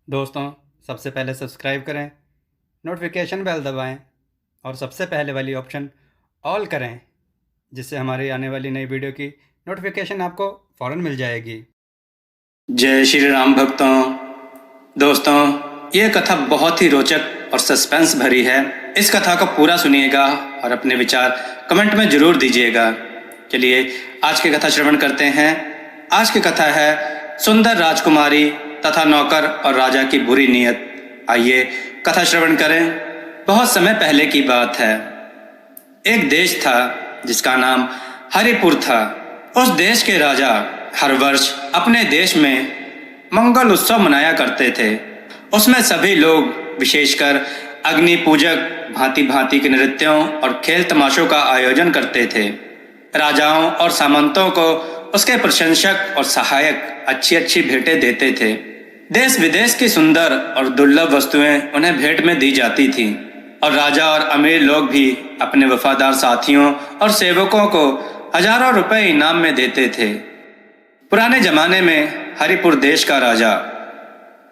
दोस्तों, सबसे पहले सब्सक्राइब करें, नोटिफिकेशन बेल दबाएं और सबसे पहले वाली ऑप्शन ऑल करें, जिससे हमारी आने वाली नई वीडियो की नोटिफिकेशन आपको फ़ौरन मिल जाएगी। जय श्री राम भक्तों। दोस्तों, ये कथा बहुत ही रोचक और सस्पेंस भरी है। इस कथा को पूरा सुनिएगा और अपने विचार कमेंट में जरूर दीजिएगा। चलिए आज की कथा श्रवण करते हैं। आज की कथा है सुंदर राजकुमारी तथा नौकर और राजा की बुरी नीयत। आइए कथा श्रवण करें। बहुत समय पहले की बात है। एक देश था जिसका नाम हरिपुर था। उस देश के राजा हर वर्ष अपने देश में मंगल उत्सव मनाया करते थे। उसमें सभी लोग, विशेषकर अग्नि पूजक, भांति भांति के नृत्यों और खेल तमाशों का आयोजन करते थे। राजाओं और सामंतों को उसके प्रशंसक और सहायक अच्छी अच्छी भेंटें देते थे। देश विदेश की सुंदर और दुर्लभ वस्तुएं उन्हें भेंट में दी जाती थीं और राजा और अमीर लोग भी अपने वफादार साथियों और सेवकों को हजारों रुपए इनाम में देते थे। पुराने जमाने में हरिपुर देश का राजा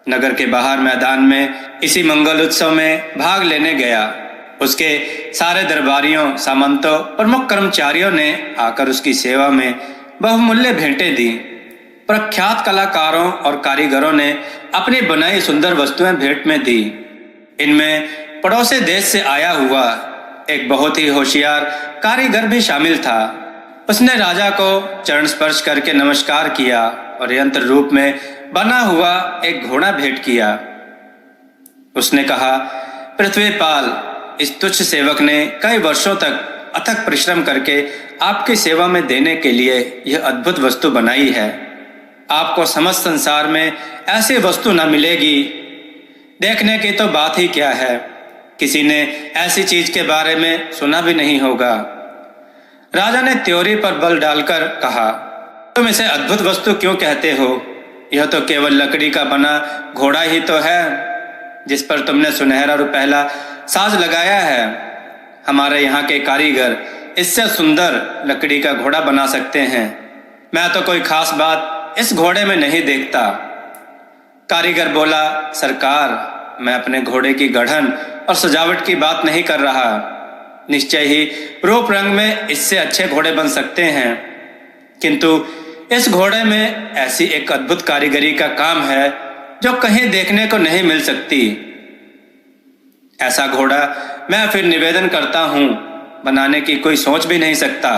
नगर के बाहर मैदान में इसी मंगल उत्सव में भाग लेने गया। उसके सारे दरबारियों, सामंतों, प्रमुख कर्मचारियों ने आकर उसकी सेवा में बहुमूल्य भेंटें दी। प्रख्यात कलाकारों और कारीगरों ने अपनी बनाई सुंदर वस्तुएं भेंट में दी। इनमें पड़ोसी देश से आया हुआ एक बहुत ही होशियार कारीगर भी शामिल था। उसने राजा को चरण स्पर्श करके नमस्कार किया और यंत्र रूप में बना हुआ एक घोड़ा भेंट किया। उसने कहा, पृथ्वीपाल, इस तुच्छ सेवक ने कई वर्षों तक अथक परिश्रम करके आपकी सेवा में देने के लिए यह अद्भुत वस्तु बनाई है। आपको समस्त संसार में ऐसी वस्तु न मिलेगी। देखने की तो बात ही क्या है, किसी ने ऐसी चीज के बारे में सुना भी नहीं होगा। राजा ने त्योरी पर बल डालकर कहा, तुम इसे अद्भुत वस्तु क्यों कहते हो? यह तो केवल लकड़ी का बना घोड़ा ही तो है, जिस पर तुमने सुनहरा रुपहला साज लगाया है। हमारे यहाँ के कारीगर इससे सुंदर लकड़ी का घोड़ा बना सकते हैं। मैं तो कोई खास बात इस घोड़े में नहीं देखता। कारीगर बोला, सरकार, मैं अपने घोड़े की गढ़न और सजावट की बात नहीं कर रहा। निश्चय ही रूप रंग में इससे अच्छे घोड़े बन सकते हैं, किंतु इस घोड़े में ऐसी एक अद्भुत कारीगरी का काम है जो कहीं देखने को नहीं मिल सकती। ऐसा घोड़ा मैं फिर निवेदन करता हूँ बनाने की कोई सोच भी नहीं सकता।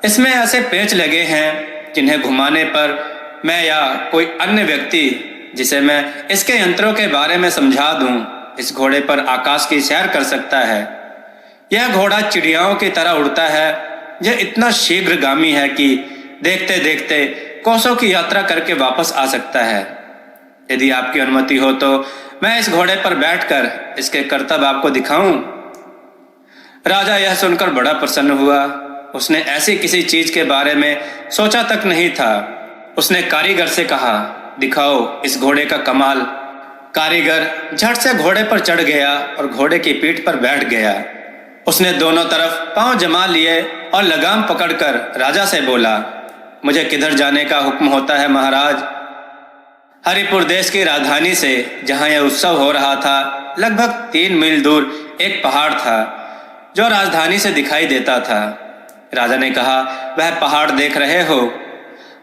इसमें ऐसे पेच लगे हैं जिन्हें घुमाने पर मैं या कोई अन्य व्यक्ति जिसे मैं इसके यंत्रों के बारे में समझा दूं, इस घोड़े पर आकाश की सैर कर सकता है। यह घोड़ा चिड़ियाओं की तरह उड़ता है। यह इतना शीघ्रगामी है कि देखते देखते कोसों की यात्रा करके वापस आ सकता है। यदि आपकी अनुमति हो तो मैं इस घोड़े पर बैठकर इसके करतब आपको दिखाऊं। राजा यह सुनकर बड़ा प्रसन्न हुआ। उसने ऐसी किसी चीज के बारे में सोचा तक नहीं था। उसने कारीगर से कहा, दिखाओ इस घोड़े का कमाल। कारीगर झट से घोड़े पर चढ़ गया और घोड़े की पीठ पर बैठ गया। उसने दोनों तरफ पांव जमा लिए और लगाम पकड़कर राजा से बोला, मुझे किधर जाने का हुक्म होता है महाराज? हरिपुर देश की राजधानी से जहां यह उत्सव हो रहा था, लगभग 3 मील दूर एक पहाड़ था जो राजधानी से दिखाई देता था। राजा ने कहा, वह पहाड़ देख रहे हो?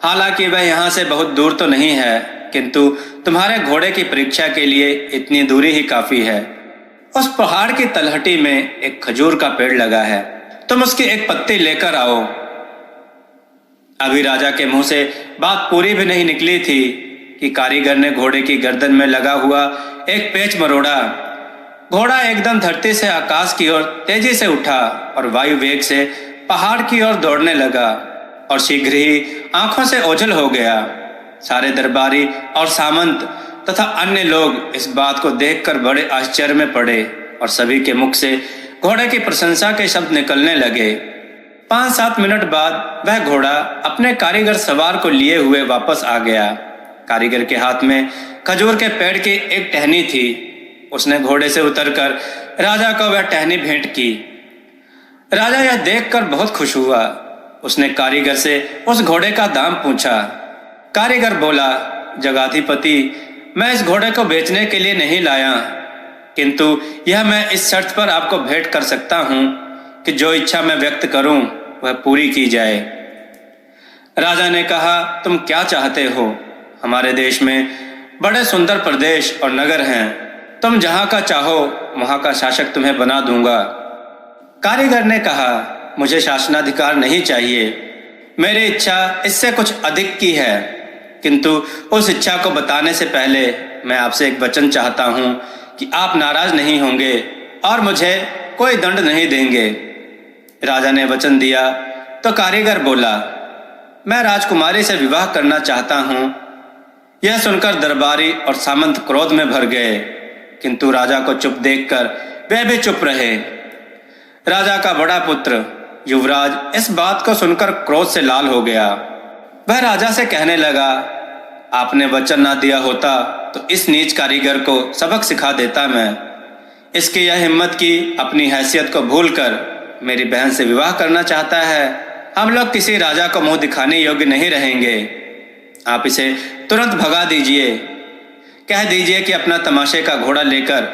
हालांकि वह यहाँ से बहुत दूर तो नहीं है, किंतु तुम्हारे घोड़े की परीक्षा के लिए इतनी दूरी ही काफी है। उस पहाड़ की तलहटी में एक खजूर का पेड़ लगा है। तुम उसकी एक पत्ती लेकर आओ। अभी राजा के मुंह से बात पूरी भी नहीं निकली थी कि कारीगर ने घोड़े की गर्दन में लगा हुआ एक पेच मरोड़ा। घोड़ा एकदम धरती से आकाश की ओर तेजी से उठा और वायु वेग से पहाड़ की ओर दौड़ने लगा और शीघ्र ही आंखों से ओझल हो गया। सारे दरबारी और सामंत तथा अन्य लोग इस बात को देखकर बड़े आश्चर्य में पड़े और सभी के मुख से घोड़े की प्रशंसा के शब्द निकलने लगे। 5-7 मिनट बाद वह घोड़ा अपने कारीगर सवार को लिए हुए वापस आ गया। कारीगर के हाथ में खजूर के पेड़ की एक टहनी थी। उसने घोड़े से उतरकर राजा को वह टहनी भेंट की। राजा यह देखकर बहुत खुश हुआ। उसने कारीगर से उस घोड़े का दाम पूछा। कारीगर बोला, जगाधिपति, मैं इस घोड़े को बेचने के लिए नहीं लाया, किंतु यह मैं इस शर्त पर आपको भेंट कर सकता हूं कि जो इच्छा मैं व्यक्त करूं वह पूरी की जाए। राजा ने कहा, तुम क्या चाहते हो? हमारे देश में बड़े सुंदर प्रदेश और नगर हैं, तुम जहां का चाहो वहां का शासक तुम्हें बना दूंगा। कारीगर ने कहा, मुझे शासनाधिकार नहीं चाहिए, मेरी इच्छा इससे कुछ अधिक की है, किंतु उस इच्छा को बताने से पहले मैं आपसे एक वचन चाहता हूं कि आप नाराज नहीं होंगे और मुझे कोई दंड नहीं देंगे। राजा ने वचन दिया तो कारीगर बोला, मैं राजकुमारी से विवाह करना चाहता हूं। यह सुनकर दरबारी और सामंत क्रोध में भर गए, किंतु राजा को चुप देखकर वे भी चुप रहे। राजा का बड़ा पुत्र युवराज इस बात को सुनकर क्रोध से लाल हो गया। वह राजा से कहने लगा, आपने वचन ना दिया होता तो इस नीच कारीगर को सबक सिखा देता मैं। इसकी यह हिम्मत की अपनी हैसियत को भूलकर मेरी बहन से विवाह करना चाहता है। हम लोग किसी राजा को मुंह दिखाने योग्य नहीं रहेंगे। आप इसे तुरंत भगा दीजिए। कह दीजिए कि अपना तमाशे का घोड़ा लेकर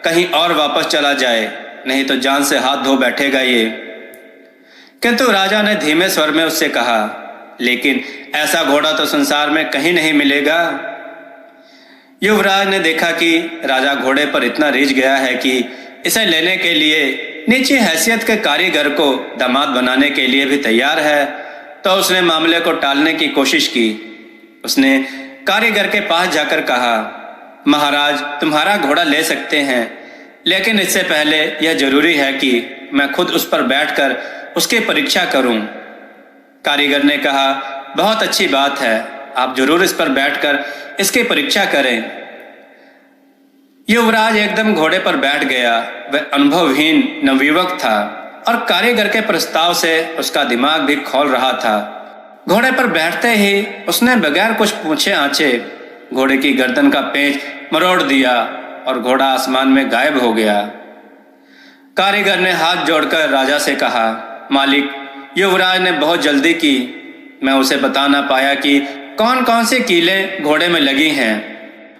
कहीं और वापस चला जाए, नहीं तो जान से हाथ धो बैठेगा ये। किंतु राजा ने धीमे स्वर में उससे कहा, लेकिन ऐसा घोड़ा तो संसार में कहीं नहीं मिलेगा। युवराज ने देखा कि राजा घोड़े पर इतना रीझ गया है कि इसे लेने के लिए नीची हैसियत के कारीगर को दामाद बनाने के लिए भी तैयार है, तो उसने मामले को टालने की कोशिश की। उसने कारीगर के पास जाकर कहा, महाराज तुम्हारा घोड़ा ले सकते हैं, लेकिन इससे पहले यह जरूरी है कि मैं खुद उस पर बैठकर उसकी परीक्षा करूं। कारीगर ने कहा, बहुत अच्छी बात है, आप जरूर इस पर बैठकर इसकी परीक्षा करें। युवराज एकदम घोड़े पर बैठ गया। वह अनुभवहीन नवयुवक था और कारीगर के प्रस्ताव से उसका दिमाग भी खौल रहा था। घोड़े पर बैठते ही उसने बगैर कुछ पूछे आंचे घोड़े की गर्दन का पेंच मरोड़ दिया और घोड़ा आसमान में गायब हो गया। कारीगर ने हाथ जोड़कर राजा से कहा, मालिक, युवराज ने बहुत जल्दी की, मैं उसे बता ना पाया कि कौन कौन सी कीलें घोड़े में लगी हैं।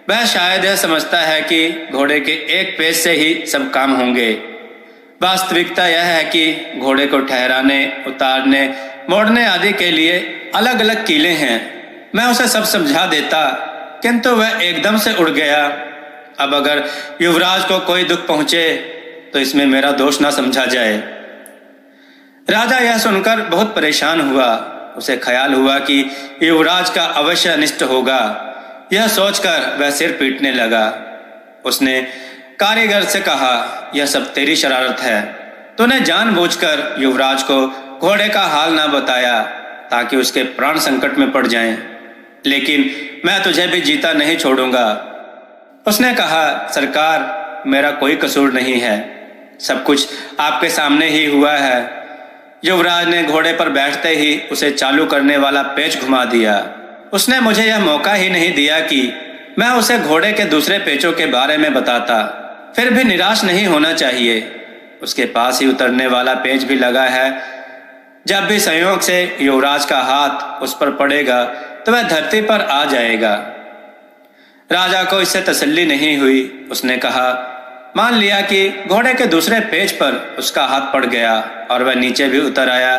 वह शायद यह समझता है कि घोड़े के एक पेच से ही सब काम होंगे। वास्तविकता यह है कि घोड़े को ठहराने, उतारने, मोड़ने आदि के लिए अलग अलग कीलें हैं। मैं उसे सब समझा देता, किंतु वह एकदम से उड़ गया। अब अगर युवराज को कोई दुख पहुंचे तो इसमें मेरा दोष ना समझा जाए। राजा यह सुनकर बहुत परेशान हुआ। उसे ख्याल हुआ कि युवराज का अवश्य अनिष्ट होगा। यह सोचकर वह सिर पीटने लगा। उसने कारीगर से कहा, यह सब तेरी शरारत है। तूने जानबूझकर युवराज को घोड़े का हाल ना बताया ताकि उसके प्राण संकट में पड़ जाएं। लेकिन मैं तुझे भी जीता नहीं छोड़ूंगा। उसने कहा, सरकार, मेरा कोई कसूर नहीं है, सब कुछ आपके सामने ही हुआ है। युवराज ने घोड़े पर बैठते ही उसे चालू करने वाला पेच घुमा दिया। उसने मुझे यह मौका ही नहीं दिया कि मैं उसे घोड़े के दूसरे पेचों के बारे में बताता। फिर भी निराश नहीं होना चाहिए, उसके पास ही उतरने वाला पेच भी लगा है। जब भी संयोग से युवराज का हाथ उस पर पड़ेगा तो वह धरती पर आ जाएगा। राजा को इससे तसल्ली नहीं हुई। उसने कहा, मान लिया कि घोड़े के दूसरे पेच पर उसका हाथ पड़ गया और वह नीचे भी उतर आया,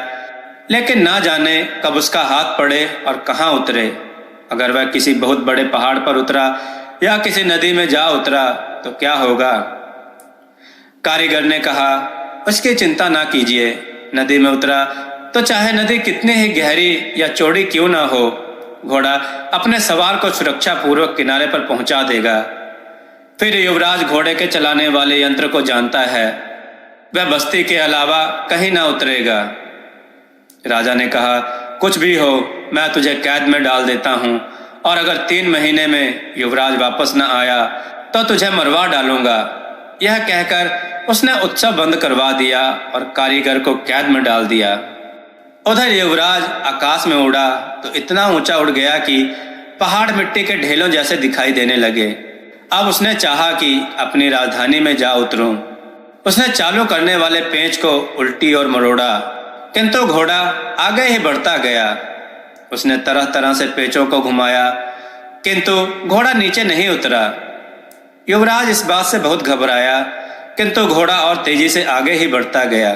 लेकिन ना जाने कब उसका हाथ पड़े और कहाँ उतरे। अगर वह किसी बहुत बड़े पहाड़ पर उतरा या किसी नदी में जा उतरा तो क्या होगा? कारीगर ने कहा, उसकी चिंता ना कीजिए। नदी में उतरा तो चाहे नदी कितनी ही गहरी या चौड़ी क्यों ना हो, घोड़ा अपने सवार को सुरक्षा पूर्वक किनारे पर पहुंचा देगा। फिर युवराज घोड़े के चलाने वाले यंत्र को जानता है, वह बस्ती के अलावा कहीं ना उतरेगा। राजा ने कहा, कुछ भी हो, मैं तुझे कैद में डाल देता हूं और अगर 3 महीने में युवराज वापस न आया तो तुझे मरवा डालूंगा। यह कहकर उसने उत्सव बंद करवा दिया और कारीगर को कैद में डाल दिया। उधर युवराज आकाश में उड़ा तो इतना ऊंचा उड़ गया कि पहाड़ मिट्टी के ढेलों जैसे दिखाई देने लगे। अब उसने चाहा कि अपनी राजधानी में जा उतरूं। उसने चालू करने वाले पेंच को उल्टी और मरोड़ा, किंतु घोड़ा आगे ही बढ़ता गया। उसने तरह तरह से पेचों को घुमाया, किंतु घोड़ा नीचे नहीं उतरा। युवराज इस बात से बहुत घबराया, किंतु घोड़ा और तेजी से आगे ही बढ़ता गया।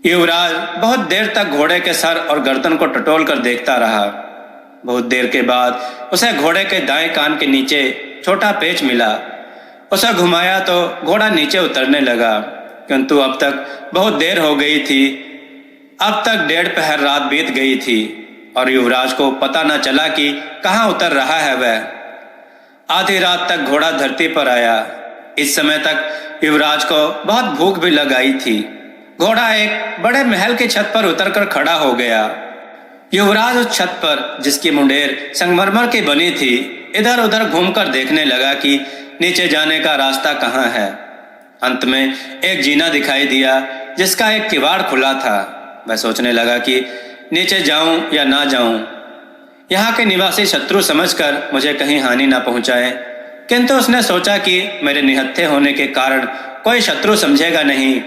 युवराज बहुत देर तक घोड़े के सर और गर्दन को टटोल कर देखता रहा। बहुत देर के बाद उसे घोड़े के दाएं कान के नीचे छोटा पेच मिला। उसे घुमाया तो घोड़ा नीचे उतरने लगा, किंतु अब तक बहुत देर हो गई थी। अब तक 1.5 पहर रात बीत गई थी और युवराज को पता न चला कि कहाँ उतर रहा है वह। आधी रात तक घोड़ा धरती पर आया। इस समय तक युवराज को बहुत भूख भी लग आई थी। घोड़ा एक बड़े महल की छत पर उतरकर खड़ा हो गया। युवराज उस छत पर, जिसकी मुंडेर संगमरमर की बनी थी, इधर उधर घूमकर देखने लगा कि नीचे जाने का रास्ता कहाँ है। अंत में एक जीना दिखाई दिया जिसका एक किवाड़ खुला था। वह सोचने लगा कि नीचे जाऊं या ना जाऊं। यहाँ के निवासी शत्रु समझकर मुझे कहीं हानि ना पहुंचाए। किंतु उसने सोचा कि मेरे निहत्थे होने के कारण कोई शत्रु समझेगा नहीं।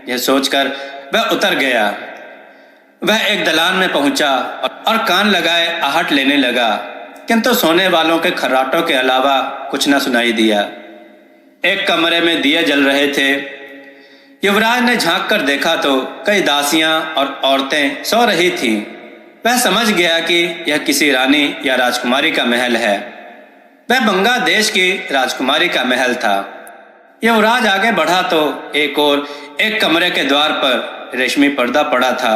यह सोचकर वह उतर गया। वह एक दलान में पहुंचा और कान लगाए आहट लेने लगा, किंतु सोने वालों के खर्राटों के अलावा कुछ न सुनाई दिया। एक कमरे में दिए जल रहे थे। युवराज ने झांक कर देखा तो कई दासियां और औरतें सो रही थीं। वह समझ गया कि यह किसी रानी या राजकुमारी का महल है। वह बंगा देश की राजकुमारी का महल था। युवराज आगे बढ़ा तो एक कमरे के द्वार पर रेशमी पर्दा पड़ा था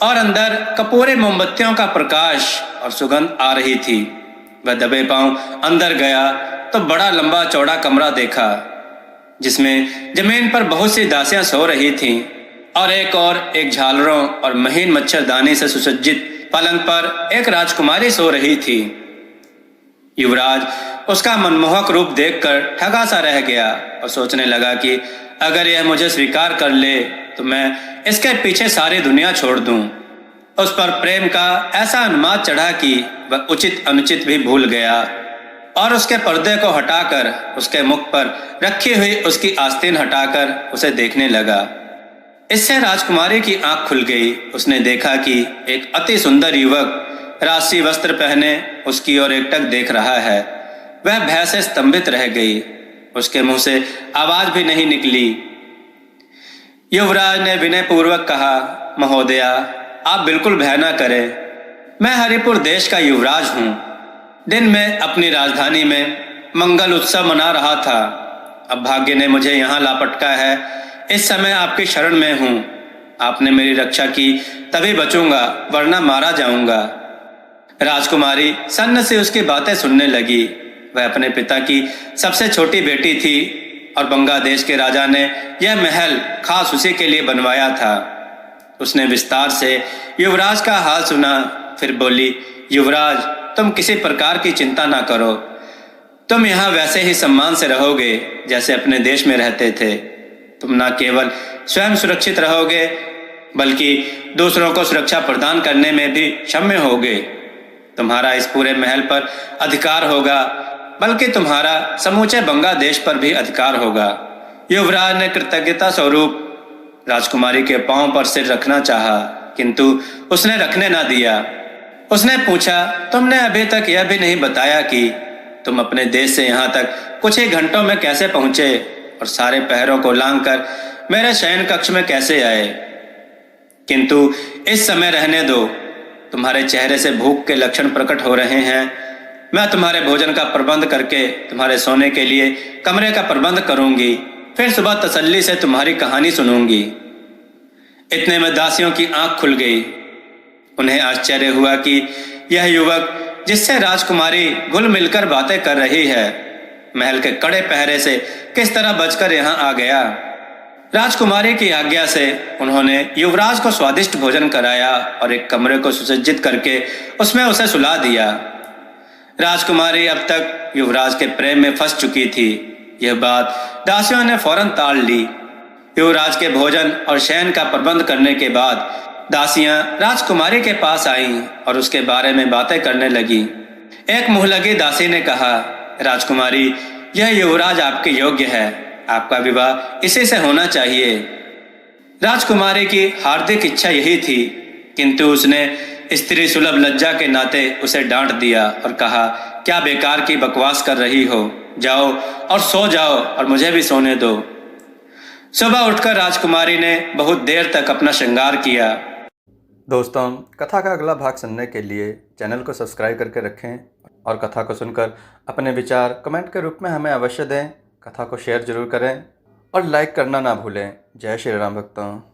और अंदर कपूरी मोमबत्तियों का प्रकाश और सुगंध आ रही थी। वह दबे पांव अंदर गया तो बड़ा लंबा चौड़ा कमरा देखा, जिसमें जमीन पर बहुत सी दासियां सो रही थीं और एक झालरों और महीन मच्छरदानी से सुसज्जित पलंग पर एक राजकुमारी सो रही थी। युवराज उसका मनमोहक रूप देखकर ठगा सा रह गया और सोचने लगा कि अगर यह मुझे स्वीकार कर ले तो मैं इसके पीछे सारी दुनिया छोड़ दूं। उस पर प्रेम का ऐसा उन्माद चढ़ा कि वह उचित अनुचित भी भूल गया और उसके पर्दे को हटाकर उसके मुख पर रखी हुई उसकी आस्तीन हटाकर उसे देखने लगा। इससे राजकुमारी की आंख खुल गई। उसने देखा कि एक अति सुंदर युवक राशि वस्त्र पहने उसकी ओर एकटक देख रहा है। वह भय से स्तंभित रह गई। उसके मुंह से आवाज भी नहीं निकली। युवराज ने विनय पूर्वक कहा, महोदया, आप बिल्कुल भय न करें। मैं हरिपुर देश का युवराज हूँ। दिन में अपनी राजधानी में मंगल उत्सव मना रहा था। अब भाग्य ने मुझे यहाँ लापटका है। इस समय आपकी शरण में हूँ। आपने मेरी रक्षा की तभी बचूंगा, वरना मारा जाऊंगा। राजकुमारी सन्न से उसकी बातें सुनने लगी। वह अपने पिता की सबसे छोटी बेटी थी और बंगा देश के राजा ने यह महल खास उसी के लिए बनवाया था। उसने विस्तार से युवराज का हाल सुना, फिर बोली, युवराज, तुम किसी प्रकार की चिंता ना करो। तुम यहाँ वैसे ही सम्मान से रहोगे जैसे अपने देश में रहते थे। तुम न केवल स्वयं सुरक्षित रहोगे, बल्कि दूसरों को सुरक्षा प्रदान करने में भी क्षम्य होगे। तुम्हारा इस पूरे महल पर अधिकार होगा, बल्कि तुम्हारा समूचे बंगा देश पर भी अधिकार होगा। युवराज ने कृतज्ञता स्वरूप राजकुमारी के पांव पर सिर रखना चाहा, किंतु उसने रखने ना दिया। उसने पूछा, तुमने अभी तक यह भी नहीं बताया कि तुम अपने देश से यहाँ तक कुछ ही घंटों में कैसे पहुंचे और सारे पहरों को लांघकर मेरे शयन कक्ष में कैसे आए। किंतु इस समय रहने दो। तुम्हारे चेहरे से भूख के लक्षण प्रकट हो रहे हैं। मैं तुम्हारे भोजन का प्रबंध करके तुम्हारे सोने के लिए कमरे का प्रबंध करूंगी। फिर सुबह तसल्ली से तुम्हारी कहानी सुनूंगी। इतने में दासियों की आंख खुल गई। उन्हें आश्चर्य हुआ कि यह युवक जिससे राजकुमारी घुल मिलकर बातें कर रही है, महल के कड़े पहरे से किस तरह बचकर यहाँ आ गया। राजकुमारी की आज्ञा से उन्होंने युवराज को स्वादिष्ट भोजन कराया और एक कमरे को सुसज्जित करके उसमें उसे सुला दिया। राजकुमारी अब तक युवराज के प्रेम में फंस चुकी थी। यह बात दासियों ने फौरन टाल ली। युवराज के भोजन और शयन का प्रबंध करने के बाद दासियां राजकुमारी के पास आईं और उसके बारे में बातें करने लगी। एक मुंहलगी दासी ने कहा, राजकुमारी, यह युवराज आपके योग्य है। आपका विवाह इसी से होना चाहिए। राजकुमारी की हार्दिक इच्छा यही थी, किंतु उसने स्त्री सुलभ लज्जा के नाते उसे डांट दिया और कहा क्या बेकार की बकवास कर रही हो, जाओ और सो जाओ और मुझे भी सोने दो। सुबह उठकर राजकुमारी ने बहुत देर तक अपना श्रृंगार किया। दोस्तों, कथा का अगला भाग सुनने के लिए चैनल को सब्सक्राइब करके रखें और कथा को सुनकर अपने विचार कमेंट के रूप में हमें अवश्य दें। कथा को शेयर जरूर करें और लाइक करना ना भूलें। जय श्री राम भक्तों।